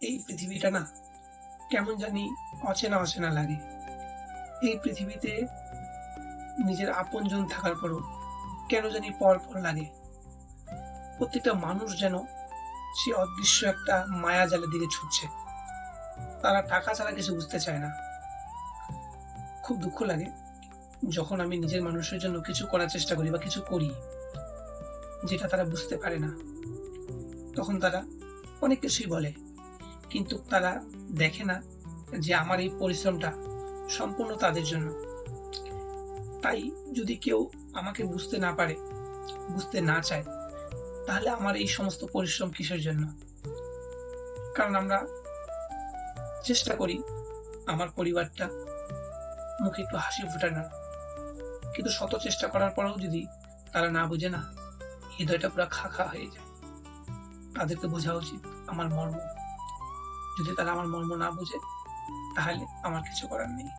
এই পৃথিবীটা না কেমন জানি অচেনা অচেনা লাগে। এই পৃথিবীতে নিজের আপনজন থাকার পরও কেন জানি পর পর লাগে। প্রত্যেকটা মানুষ যেন সে অদৃশ্য একটা মায়াজালের দিকে ছুটছে। তারা টাকা ছাড়া কিছু বুঝতে চায় না। খুব দুঃখ লাগে যখন আমি নিজের মানুষের জন্য কিছু করার চেষ্টা করি বা কিছু করি যেটা তারা বুঝতে পারে না। তখন তারা অনেক কিছুই বলে, কিন্তু তারা দেখে না যে আমার এই পরিশ্রমটা সম্পূর্ণ তাদের জন্য। তাই যদি কেউ আমাকে বুঝতে না পারে, বুঝতে না চায়, তাহলে আমার এই সমস্ত পরিশ্রম কিসের জন্য? কারণ আমরা চেষ্টা করি আমার পরিবারটা মুখে একটু হাসি ফোটানোর, কিন্তু শত চেষ্টা করার পরেও যদি তারা না বুঝে না, হৃদয়টা পুরো খা খা হয়ে যায়। তাদেরকে বোঝা উচিত আমার মর্ম। যদি তারা আমার মর্ম না বুঝে, তাহলে আমার কিছু করার নেই।